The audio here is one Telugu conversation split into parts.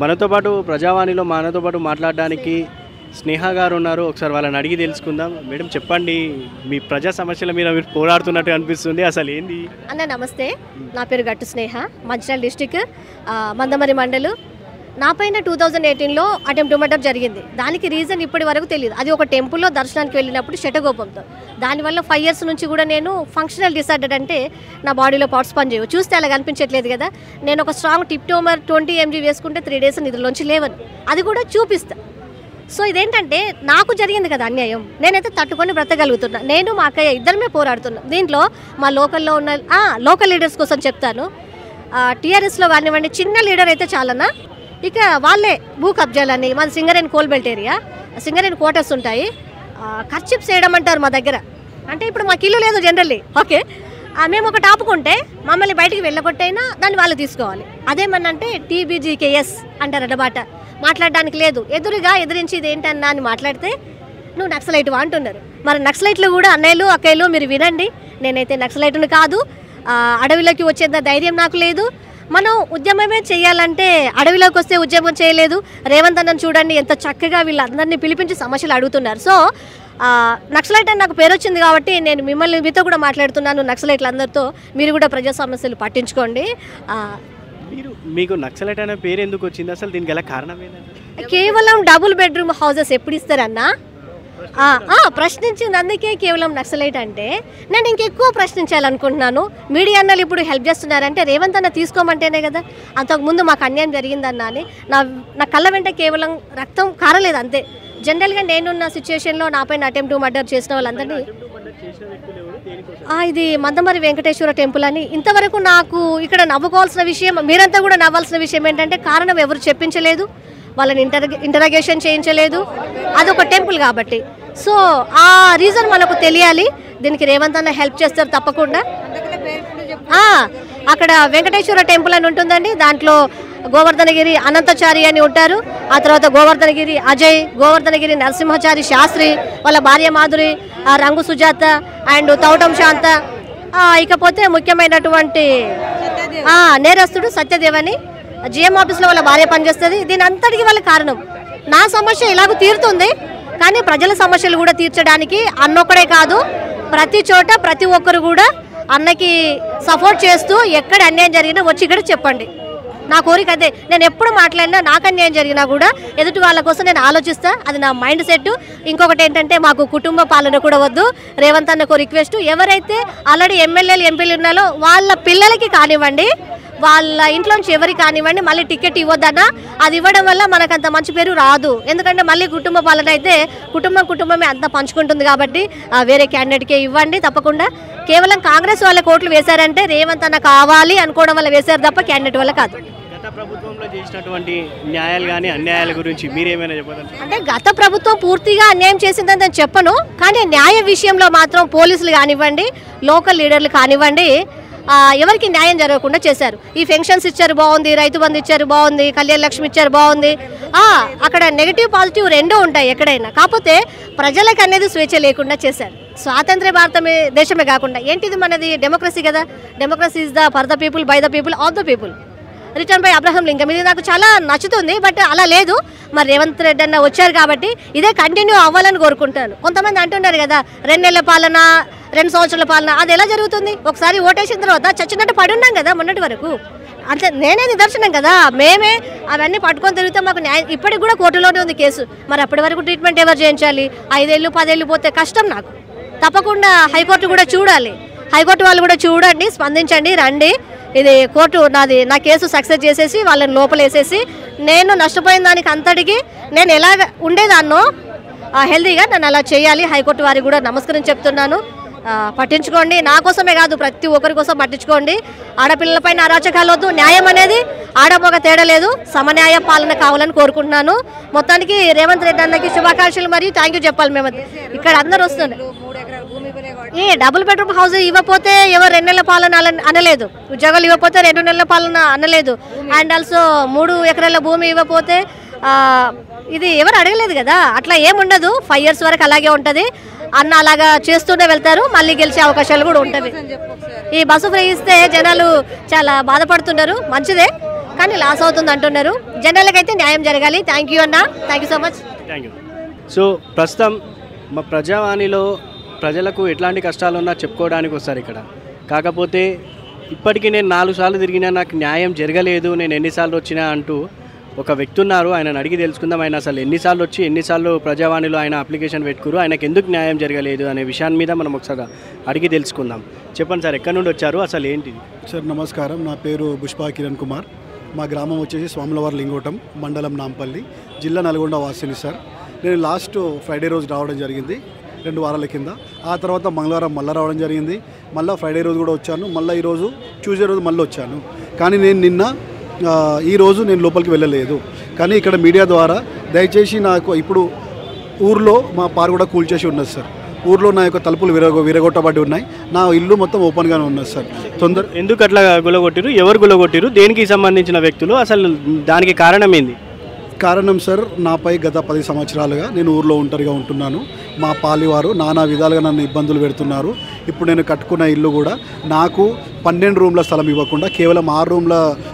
మనతో పాటు ప్రజావాణిలో మనతో పాటు మాట్లాడడానికి స్నేహ గారు ఉన్నారు. ఒకసారి వాళ్ళని అడిగి తెలుసుకుందాం. మేడం చెప్పండి, మీ ప్రజా సమస్యల మీద మీరు పోరాడుతున్నట్టు అనిపిస్తుంది, అసలు ఏంది? అన్న నమస్తే, నా పేరు గట్టు స్నేహ, మంచిర్యాల డిస్టిక్ మందమరి మండలు. నా పైన 2018లో అటెంప్ట్ మర్డర్ జరిగింది. దానికి రీజన్ ఇప్పటి వరకు తెలియదు. అది ఒక టెంపుల్లో దర్శనానికి వెళ్ళినప్పుడు శటగోపంతో. దానివల్ల 5 years నుంచి కూడా నేను ఫంక్షనల్ డిసార్డర్, అంటే నా బాడీలో పార్ట్స్ పనిచేయవు. చూస్తే అలా కనిపించట్లేదు కదా. నేను ఒక స్ట్రాంగ్ టిప్టోమర్ 20 mg వేసుకుంటే 3 days నిద్రలోంచి లేవను. అది కూడా చూపిస్తా. సో ఇదేంటంటే నాకు జరిగింది కదా అన్యాయం, నేనైతే తట్టుకొని బ్రతకగలుగుతున్నా. నేను మా అక్కయ్య ఇద్దరమే పోరాడుతున్నా. దీంట్లో మా లోకల్లో ఉన్న లోకల్ లీడర్స్ కోసం చెప్తాను. టీఆర్ఎస్లో కానివ్వండి, చిన్న లీడర్ అయితే చాలన్నా, ఇక వాళ్ళే భూ కబ్జాలని. మాది Singareni coal belt area, Singareni quarters ఉంటాయి. ఖర్చిప్స్ చేయడం అంటారు మా దగ్గర. అంటే ఇప్పుడు మాకు ఇల్లు లేదు జనరల్లీ, ఓకే. మేము ఒకటి ఆపుకుంటే మమ్మల్ని బయటికి వెళ్ళగొట్టైనా దాన్ని వాళ్ళు తీసుకోవాలి. అదేమన్నంటే TBGKS అంటారు అన్నమాట. మాట్లాడడానికి లేదు. ఎదిరించి ఇది ఏంటన్నా అని మాట్లాడితే నువ్వు నక్సలైట్ అంటున్నారు. మరి నక్సలైట్లు కూడా అన్నయ్యలు అక్కయ్యలు మీరు వినండి, నేనైతే నక్సలైట్ను కాదు. అడవిలోకి వచ్చేంత ధైర్యం నాకు లేదు. మనం ఉద్యమమే చేయాలంటే అడవిలోకి వస్తే ఉద్యమం చేయలేదు. రేవంత్ అన్నను చూడండి, ఎంత చక్కగా వీళ్ళందరినీ పిలిపించి సమస్యలు అడుగుతున్నారు. సో నక్సలైట్ అని నాకు పేరు వచ్చింది కాబట్టి నేను మీతో కూడా మాట్లాడుతున్నాను. నక్సలైట్లందరితో మీరు కూడా ప్రజా సమస్యలు పట్టించుకోండి. మీకు నక్సలైట్ అనే పేరు ఎందుకు వచ్చింది, అసలు దీనికి గల కారణం ఏంటంటే? కేవలం డబుల్ బెడ్రూమ్ హౌసెస్ ఎప్పుడు ఇస్తారన్నా ప్రశ్నించింది. అందుకే కేవలం నక్సలైట్ అంటే. నేను ఇంకెక్కువ ప్రశ్నించాలనుకుంటున్నాను. మీడియా అన్నలు ఇప్పుడు హెల్ప్ చేస్తున్నారంటే రేవంత్ అన్న తీసుకోమంటేనే కదా. అంతకుముందు మాకు అన్యాయం జరిగిందన్నా అని నా కళ్ళ వెంట కేవలం రక్తం కారలేదు అంతే. జనరల్గా నేనున్న సిచ్యువేషన్లో నా పైన అటెంప్ట్ మర్డర్ చేసిన వాళ్ళందరినీ ఇది మందమరి వెంకటేశ్వర టెంపుల్ అని. ఇంతవరకు నాకు ఇక్కడ నవ్వుకోవాల్సిన విషయం, మీరంతా కూడా నవ్వాల్సిన విషయం ఏంటంటే కారణం ఎవరు చెప్పించలేదు, వాళ్ళని ఇంటరాగేషన్ చేయించలేదు. అదొక టెంపుల్ కాబట్టి. సో ఆ రీజన్ మనకు తెలియాలి. దీనికి రేవంత్ అన్న హెల్ప్ చేస్తారు తప్పకుండా. అక్కడ వెంకటేశ్వర టెంపుల్ అని ఉంటుందండి. దాంట్లో గోవర్ధనగిరి అనంతచారి అని ఉంటారు. ఆ తర్వాత గోవర్ధనగిరి అజయ్, గోవర్ధనగిరి నరసింహచారి శాస్త్రి, వాళ్ళ భార్య మాధురి, రంగు సుజాత అండ్ తౌటం శాంత, ఇకపోతే ముఖ్యమైనటువంటి నేరస్తుడు సత్యదేవని. GM ఆఫీస్లో వాళ్ళ భార్య పనిచేస్తుంది. దీని అంతటికి వాళ్ళ కారణం. నా సమస్య ఇలాగూ తీరుతుంది, కానీ ప్రజల సమస్యలు కూడా తీర్చడానికి అన్నొక్కడే కాదు, ప్రతి చోట ప్రతి ఒక్కరు కూడా అన్నకి సపోర్ట్ చేస్తూ ఎక్కడ అన్యాయం జరిగినా వచ్చి ఇక్కడ చెప్పండి. నా కోరిక అదే. నేను ఎప్పుడు మాట్లాడినా నాకు అన్యాయం జరిగినా కూడా ఎదుటి వాళ్ళ కోసం నేను ఆలోచిస్తా. అది నా మైండ్ సెట్. ఇంకొకటి ఏంటంటే మాకు కుటుంబ పాలన కూడా వద్దు. రేవంత్ అన్నకు రిక్వెస్ట్, ఎవరైతే ఆల్రెడీ ఎమ్మెల్యేలు ఎంపీలు ఉన్నారో వాళ్ళ పిల్లలకి కానివ్వండి, వాళ్ళ ఇంట్లోంచి ఎవరికి కానివ్వండి, మళ్ళీ టికెట్ ఇవ్వద్దన్నా. అది ఇవ్వడం వల్ల మనకు అంత మంచి పేరు రాదు. ఎందుకంటే మళ్ళీ కుటుంబ పాలన అయితే కుటుంబమే అంతా పంచుకుంటుంది. కాబట్టి వేరే క్యాండిడేట్కే ఇవ్వండి తప్పకుండా. కేవలం కాంగ్రెస్ వాళ్ళ కోట్లు వేశారంటే రేవంత్ అన్న కావాలి అనుకోవడం వల్ల వేశారు తప్ప క్యాండిడేట్ వల్ల కాదు. గత ప్రభుత్వంలో చేసినటువంటి న్యాయాలు కానీ అన్యాయాల గురించి మీరేమైనా చెప్పాలి? అంటే గత ప్రభుత్వం పూర్తిగా అన్యాయం చేసిందని నేను చెప్పను, కానీ న్యాయ విషయంలో మాత్రం పోలీసులు కానివ్వండి, లోకల్ లీడర్లు కానివ్వండి, ఎవరికి న్యాయం జరగకుండా చేశారు. ఈ పెన్షన్స్ ఇచ్చారు బాగుంది, రైతు బంధు ఇచ్చారు బాగుంది, కళ్యాణ లక్ష్మి ఇచ్చారు బాగుంది. అక్కడ నెగిటివ్ పాజిటివ్ రెండూ ఉంటాయి ఎక్కడైనా. కాకపోతే ప్రజలకు అనేది స్వేచ్ఛ లేకుండా చేశారు. స్వాతంత్ర భారతమే దేశమే కాకుండా ఏంటిది మనది డెమోక్రసీ కదా. Democracy is the for the people, by the people, of the people, written by Abraham Lincoln. ఇది నాకు చాలా నచ్చుతుంది. బట్ అలా లేదు. మరి రేవంత్ రెడ్డి అన్న వచ్చారు కాబట్టి ఇదే కంటిన్యూ అవ్వాలని కోరుకుంటాను. కొంతమంది అంటున్నారు కదా 2 నెలల పాలన, 2 సంవత్సరాల పాలన, అది ఎలా జరుగుతుంది? ఒకసారి ఓటేసిన తర్వాత చచ్చినట్టు పడి ఉన్నాం కదా మొన్నటి వరకు. అంటే నేనే నిదర్శనం కదా. మేమే అవన్నీ పట్టుకొని తిరిగితే మాకు న్యాయం. ఇప్పటికి కూడా కోర్టులోనే ఉంది కేసు. మరి అప్పటి వరకు ట్రీట్మెంట్ ఎవరు చేయించాలి? 5 ఏళ్ళు 10 ఏళ్ళు పోతే కష్టం నాకు. తప్పకుండా హైకోర్టు కూడా చూడాలి. హైకోర్టు వాళ్ళు కూడా చూడండి, స్పందించండి, రండి. ఇది కోర్టు నా కేసు సక్సెస్ చేసేసి వాళ్ళని లోపలేసేసి నేను నష్టపోయిన దానికి అంతటికి నేను ఎలాగ ఉండేదాన్నో హెల్తీగా నన్ను అలా చేయాలి. హైకోర్టు వారికి కూడా నమస్కారం చెప్తున్నాను. పట్టించుకోండి, నా కోసమే కాదు ప్రతి ఒక్కరి కోసం పట్టించుకోండి. ఆడపిల్లలపైన అరాచకాలు వద్దు. న్యాయం అనేది ఆడమొగ తేడా లేదు, సమన్యాయ పాలన కావాలని కోరుకుంటున్నాను. మొత్తానికి రేవంత్ రెడ్డి అన్నకి శుభాకాంక్షలు మరియు థ్యాంక్ యూ చెప్పాలి. మేము ఇక్కడ అందరూ వస్తుండే డబుల్ బెడ్రూమ్ హౌస్ ఇవ్వకపోతే ఎవరు 2 నెలల పాలన అనలేదు, ఉద్యోగాలు ఇవ్వకపోతే 2 నెలల పాలన అనలేదు, అండ్ ఆల్సో 3 ఎకరాల భూమి ఇవ్వకపోతే ఇది ఎవరు అడగలేదు కదా. అట్లా ఏముండదు. 5 years వరకు అలాగే ఉంటుంది. అన్న అలాగా చేస్తూనే వెళ్తారు, మళ్ళీ గెలిచే అవకాశాలు కూడా ఉంటాయి. ఈ బస్సు ఫ్రీ ఇస్తే జనాలు చాలా బాధపడుతున్నారు. మంచిదే, కానీ లాస్ అవుతుంది అంటున్నారు. జనరల్గా అయితే న్యాయం జరగాలి. థ్యాంక్ యూ అన్న, thank you so much. Thank you. So ప్రస్తుతం మా ప్రజావాణిలో ప్రజలకు ఎట్లాంటి కష్టాలు ఉన్నా చెప్పుకోవడానికి వస్తారు ఇక్కడ. కాకపోతే ఇప్పటికీ నేను 4 సార్లు తిరిగినా నాకు న్యాయం జరగలేదు, నేను ఎన్నిసార్లు వచ్చినా అంటూ ఒక వ్యక్తి ఉన్నారు. ఆయనను అడిగి తెలుసుకుందాం. ఆయన అసలు ఎన్నిసార్లు వచ్చి ఎన్నిసార్లు ప్రజావాణిలో ఆయన అప్లికేషన్ పెట్టుకురు, ఆయనకు ఎందుకు న్యాయం జరగలేదు అనే విషయాన్ని మీద మనం ఒకసారి అడిగి తెలుసుకుందాం. చెప్పండి సార్, ఎక్కడి నుండి వచ్చారు, అసలు ఏంటిది? సార్ నమస్కారం, నా పేరు పుష్పా కిరణ్ కుమార్. మా గ్రామం వచ్చేసి స్వాములవారి లింగోటం, మండలం నాంపల్లి, జిల్లా నల్గొండ వాసిని సార్. నేను లాస్ట్ ఫ్రైడే రోజు రావడం జరిగింది 2 వారాల కింద. ఆ తర్వాత మంగళవారం మళ్ళీ రావడం జరిగింది. మళ్ళీ ఫ్రైడే రోజు కూడా వచ్చాను. మళ్ళీ ఈరోజు ట్యూస్డే రోజు మళ్ళీ వచ్చాను. కానీ నేను ఈరోజు నేను లోపలికి వెళ్ళలేదు. కానీ ఇక్కడ మీడియా ద్వారా దయచేసి నాకు ఇప్పుడు ఊర్లో మా పారు కూడా కూల్చేసి ఉన్నది సార్. ఊర్లో నా యొక్క తలుపులు విరగొట్టబడి ఉన్నాయి. నా ఇల్లు మొత్తం ఓపెన్గానే ఉన్నది సార్. ఎందుకు అట్లా గులగొట్టిరు, ఎవరు గులగొట్టిరు, దేనికి సంబంధించిన వ్యక్తులు, అసలు దానికి కారణం ఏంది? కారణం సార్, నాపై గత 10 సంవత్సరాలుగా నేను ఊర్లో ఒంటరిగా ఉంటున్నాను. మా పాలివారు నానా విధాలుగా నన్ను ఇబ్బందులు పెడుతున్నారు. ఇప్పుడు నేను కట్టుకున్న ఇల్లు కూడా నాకు 12 రూమ్ల స్థలం ఇవ్వకుండా కేవలం 6 రూమ్ల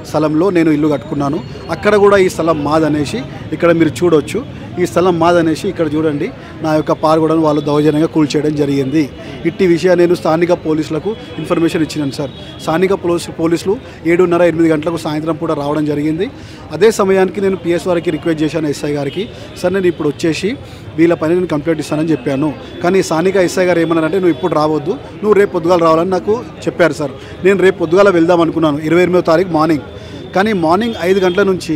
స్థలంలో నేను ఇల్లు కట్టుకున్నాను. అక్కడ కూడా ఈ స్థలం మాదనేసి ఇక్కడ మీరు చూడొచ్చు. ఈ స్థలం మాదనేసి ఇక్కడ చూడండి, నా యొక్క పారుగూడను వాళ్ళు దౌర్జన్యంగా కూల్చేయడం జరిగింది. ఇట్టి విషయాన్ని నేను స్థానిక పోలీసులకు ఇన్ఫర్మేషన్ ఇచ్చినాను సార్. స్థానిక పోలీసులు 7:30-8 గంటలకు సాయంత్రం కూడా రావడం జరిగింది. అదే సమయానికి నేను పిఎస్ వారికి రిక్వెస్ట్ చేశాను, ఎస్ఐ గారికి. సార్ నేను ఇప్పుడు వచ్చేసి వీళ్ళ పని నేను కంప్లైంట్ ఇస్తానని చెప్పాను. కానీ స్థానిక ఎస్ఐ గారు ఏమన్నారంటే, నువ్వు ఇప్పుడు రావద్దు, నువ్వు రేపు పొద్దుగాల రావాలని నాకు చెప్పారు సార్. నేను రేపు పొద్దుగాల వెళ్దాం అనుకున్నాను, 28వ తారీఖు మార్నింగ్. కానీ మార్నింగ్ 5 గంటల నుంచి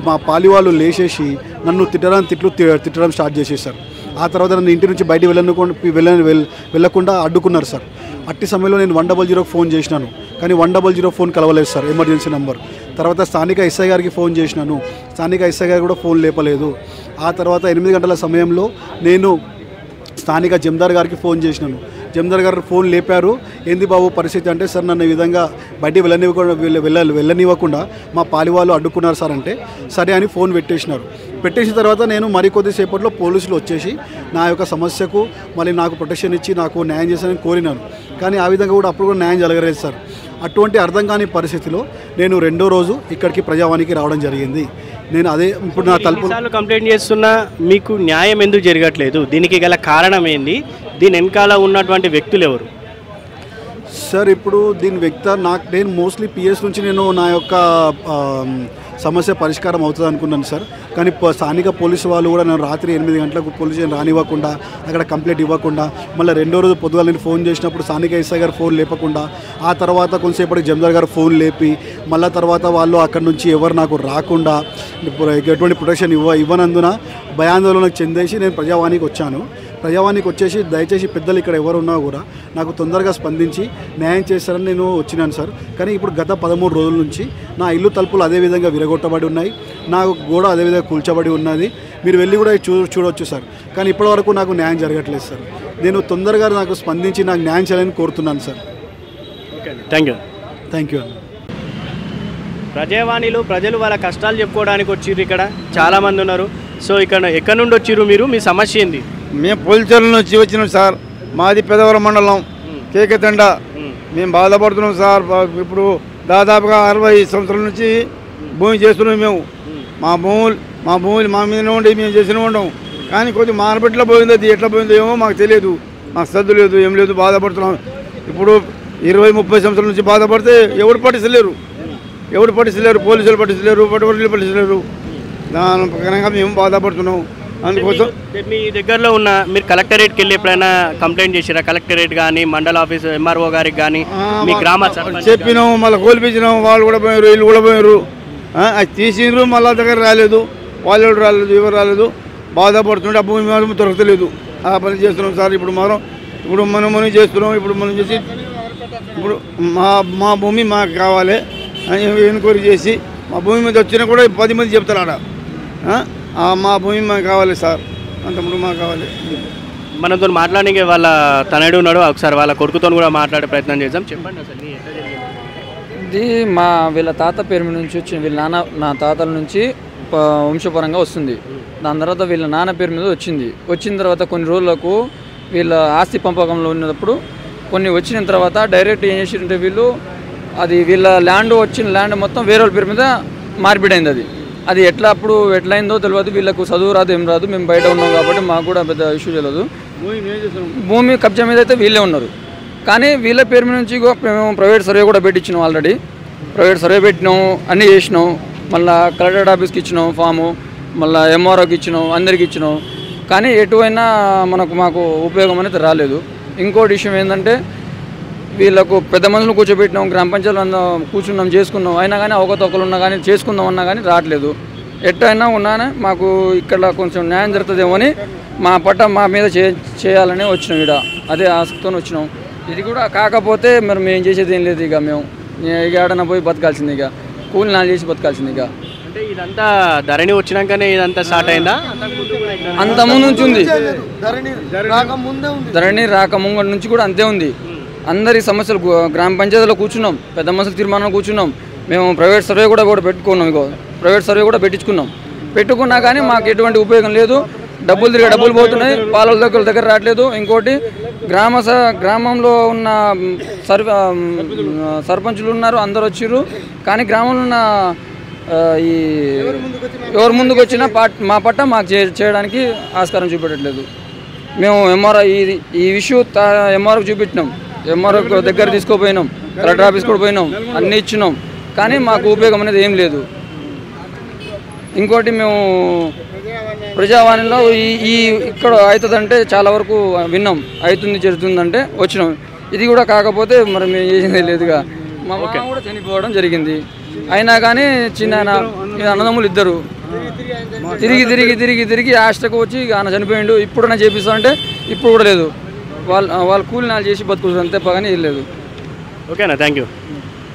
మా పాలి వాళ్ళు లేచేసి నన్ను తిట్టడం స్టార్ట్ చేసేసారు. ఆ తర్వాత నన్ను ఇంటి నుంచి బయటికి వెళ్ళకుండా అడ్డుకున్నారు సార్. అట్టి సమయంలో నేను 100 ఫోన్ చేసినాను, కానీ 100 ఫోన్ కలవలేదు సార్, ఎమర్జెన్సీ నెంబర్. తర్వాత స్థానిక ఎస్ఐ గారికి ఫోన్ చేసినాను, స్థానిక ఎస్ఐ గారు కూడా ఫోన్ లేపలేదు. ఆ తర్వాత 8 గంటల సమయంలో నేను స్థానిక జమీందార్ గారికి ఫోన్ చేసినాను. జమీందార్ గారు ఫోన్ లేపారు. ఏంది బాబు పరిస్థితి అంటే, సార్ నన్ను ఈ విధంగా బయటికి వెళ్ళనివ్వకుండా మా పాలి వాళ్ళు అడ్డుకున్నారు సార్ అంటే, సరే అని ఫోన్ పెట్టేసిన తర్వాత నేను మరికొద్దిసేపట్లో పోలీసులు వచ్చేసి నా యొక్క సమస్యకు మళ్ళీ నాకు ప్రొటెక్షన్ ఇచ్చి నాకు న్యాయం చేశానని కోరినాను. కానీ ఆ విధంగా కూడా అప్పుడు కూడా న్యాయం జరగలేదు సార్. అటువంటి అర్థం కాని పరిస్థితిలో నేను 2వ రోజు ఇక్కడికి ప్రజావాణికి రావడం జరిగింది. నేను అదే ఇప్పుడు నా తలుపులు కంప్లైంట్ చేస్తున్నా, మీకు న్యాయం ఎందుకు జరగట్లేదు, దీనికి గల కారణం ఏంది, దీని వెనకాల ఉన్నటువంటి వ్యక్తులు ఎవరు? సార్ ఇప్పుడు దీని నేను మోస్ట్లీ పిఎస్ నుంచి నేను నా యొక్క సమస్య పరిష్కారం అవుతుంది అనుకున్నాను సార్. కానీ స్థానిక పోలీసు వాళ్ళు కూడా నేను రాత్రి 8 గంటలకు పోలీస్ స్టేషన్ రానివ్వకుండా, అక్కడ కంప్లైంట్ ఇవ్వకుండా, మళ్ళీ 2వ రోజు పొద్దుగా నేను ఫోన్ చేసినప్పుడు స్థానిక ఎస్ఐ గారు ఫోన్ లేపకుండా, ఆ తర్వాత కొంతసేపటికి జమీందార్ గారు ఫోన్ లేపి, మళ్ళీ తర్వాత వాళ్ళు అక్కడి నుంచి ఎవరు నాకు రాకుండా ఎటువంటి ప్రొటెక్షన్ ఇవ్వనందున భయాందోళనకు చెందేసి నేను ప్రజావాణికి వచ్చాను. ప్రజావాణికి వచ్చేసి దయచేసి పెద్దలు ఇక్కడ ఎవరున్నా కూడా నాకు తొందరగా స్పందించి న్యాయం చేస్తారని నేను వచ్చినాను సార్. కానీ ఇప్పుడు గత 13 రోజుల నుంచి నా ఇల్లు తలుపులు అదేవిధంగా విరగొట్టబడి ఉన్నాయి, నా గోడ అదేవిధంగా కూల్చబడి ఉన్నది. మీరు వెళ్ళి కూడా చూడవచ్చు సార్. కానీ ఇప్పటివరకు నాకు న్యాయం జరగట్లేదు సార్. నేను తొందరగా నాకు స్పందించి నాకు న్యాయం చేయాలని కోరుతున్నాను సార్. Thank you. ప్రజావాణిలో ప్రజలు వాళ్ళ కష్టాలు చెప్పుకోవడానికి వచ్చిర్రు. ఇక్కడ చాలామంది ఉన్నారు. సో ఎక్కడి నుండి వచ్చిర్రు మీరు, మీ సమస్య ఏంది? మేము పోలీసుల నుంచి వచ్చినాం సార్. మాది పెదవరం మండలం, కేకతండ. మేము బాధపడుతున్నాం సార్. ఇప్పుడు దాదాపుగా 60 సంవత్సరాల నుంచి భూమి చేస్తున్నాం మేము. మా భూములు మా మీదనే ఉండి మేము చేసిన ఉంటాం. కానీ కొద్దిగా మార్పెట్లో పోయింది, అది ఎట్లా పోయిందో ఏమో మాకు తెలియదు, మాకు సద్దు లేదు, ఏం లేదు, బాధపడుతున్నాం. ఇప్పుడు 20-30 సంవత్సరాల నుంచి బాధపడితే ఎవరు పట్టించలేరు, పోలీసులు పట్టించలేరు, పట్టుబడులు పట్టించలేరు. దాని ప్రకారంగా మేము బాధపడుతున్నాం. అందుకోసం మీ దగ్గరలో ఉన్న మీరు కలెక్టరేట్కి వెళ్ళి ఎప్పుడైనా కంప్లైంట్ చేసిరా? కలెక్టరేట్ కానీ మండల ఆఫీస్ ఎంఆర్ఓ గారికి కానీ మీ గ్రామ చెప్పినాం, మళ్ళీ కోల్పించినాం. వాళ్ళు కూడా పోయారు, వీళ్ళు కూడా పోయారు. అది తీసిండ్రు, మళ్ళీ దగ్గర రాలేదు, వాళ్ళు రాలేదు, ఎవరు రాలేదు. బాధపడుతుంటే ఆ భూమి మాత్రం దొరకలేదు. ఆ పని చేస్తున్నాం సార్. ఇప్పుడు మనం చేస్తున్నాం. ఇప్పుడు మనం చేసి ఇప్పుడు మా భూమి మాకు కావాలి అని ఎన్క్వైరీ చేసి, మా భూమి మీద వచ్చినా కూడా 10 మంది చెప్తారు ఆడ, మా భూమి మాకు కావాలి సార్, అంతప్పుడు మాకు కావాలి. మనతో మాట్లాడే వాళ్ళ తనయుడు ఉన్నాడు, ఒకసారి వాళ్ళ కొడుకుతో కూడా మాట్లాడే ప్రయత్నం చేద్దాం. చెప్పండి అసలు ఎట్లా జరిగింది? ఇది వీళ్ళ తాత పేరు నుంచి వచ్చింది. వీళ్ళ నా తాతల నుంచి వంశపరంగా వస్తుంది. దాని తర్వాత వీళ్ళ నాన్న పేరు మీద వచ్చిన తర్వాత కొన్ని రోజులకు వీళ్ళ ఆస్తి పంపకంలో ఉన్నప్పుడు కొన్ని వచ్చిన తర్వాత డైరెక్ట్ ఏం చేసింటే వీళ్ళు అది వీళ్ళ ల్యాండ్ మొత్తం వేరే వాళ్ళ పేరు మీద మార్పిడి అయింది. అది ఎట్లయిందో తెలియదు. వీళ్ళకు చదువు రాదు, ఏం రాదు. మేము బయట ఉన్నాం కాబట్టి మాకు కూడా పెద్ద ఇష్యూ తెలియదు. భూమి కబ్జా మీద అయితే వీళ్ళే ఉన్నారు. కానీ వీళ్ళ పేరు మీద నుంచి మేము ప్రైవేట్ సర్వే కూడా పెట్టించినాం. ఆల్రెడీ ప్రైవేట్ సర్వే పెట్టినాం, అన్నీ చేసినాం. మళ్ళీ కలెక్టరేట్ ఆఫీస్కి ఇచ్చినాం ఫాము, మళ్ళీ ఎంఆర్ఓకి ఇచ్చినాం, అందరికి ఇచ్చినాం. కానీ ఎటువైనా మాకు ఉపయోగం అనేది రాలేదు. ఇంకోటి విషయం ఏంటంటే వీళ్ళకు పెద్ద మనుషులు కూర్చోబెట్టినాం, గ్రామ పంచాయతీలో కూర్చున్నాం, చేసుకున్నాం. అయినా కానీ అవకతవకలు ఉన్నా కానీ చేసుకుందాం అన్నా కానీ రావట్లేదు. ఎట్టయినా ఉన్నానే మాకు ఇక్కడ కొంచెం న్యాయం జరుగుతుందేమో అని మా మీద చేయాలని వచ్చినాం. ఇక్కడ అదే ఆసక్తితో వచ్చినాం. ఇది కూడా కాకపోతే మరి మేము చేసేది ఏం లేదు. ఇక మేము ఏడన్నా పోయి బతకాల్సింది, ఇక కూలి నాలు చేసి బతకాల్సింది. ఇక అంటే ఇదంతా ధరణి వచ్చినాకనే ఇదంతా స్టార్ట్ అయిందా? అంత ముందు నుంచి ఉంది. ధరణి రాకముంగటి నుంచి కూడా అంతే ఉంది. అందరి సమస్యలు గ్రామ పంచాయతీలో కూర్చున్నాం, పెద్ద మనుషుల తీర్మానం కూర్చున్నాం. మేము ప్రైవేట్ సర్వే కూడా పెట్టుకున్నాం. ప్రైవేట్ సర్వే కూడా పెట్టుకున్నా కానీ మాకు ఎటువంటి ఉపయోగం లేదు. డబ్బులు పోతున్నాయి, పాలల దగ్గర రావట్లేదు. ఇంకోటి గ్రామంలో ఉన్న సర్పంచులు ఉన్నారు, అందరు వచ్చిర్రు. కానీ గ్రామంలో ఉన్న ఎవరు ముందుకు వచ్చినా మా పట్ట మాకు చేయడానికి ఆస్కారం చూపెట్టట్లేదు. మేము ఈ విషయం ఎంఆర్ఓకి చూపెట్టినాం, ఎంఆర్ఓ దగ్గర తీసుకుపోయినాం, కలెక్టర్ ఆఫీస్ కూడా పోయినాం, అన్నీ ఇచ్చినాం. కానీ మాకు ఉపయోగం అనేది ఏం లేదు. ఇంకోటి మేము ప్రజావాణిలో ఇక్కడ అవుతుందంటే చాలా వరకు విన్నాం, అవుతుంది జరుగుతుందంటే వచ్చినాం. ఇది కూడా కాకపోతే మరి మేము చేసింది లేదుగా. మా మామ కూడా చనిపోవడం జరిగింది. అయినా కానీ చిన్న అన్నదమ్ములు ఇద్దరు తిరిగి ఆస్టకు వచ్చి ఆయన చనిపోయిండు. ఇప్పుడైనా చేపిస్తామంటే ఇప్పుడు కూడా లేదు. వాళ్ళు కూలి నాలు చేసి బతుకుతారు అంతే, పగానే లేదు. ఓకేనా, థ్యాంక్ యూ.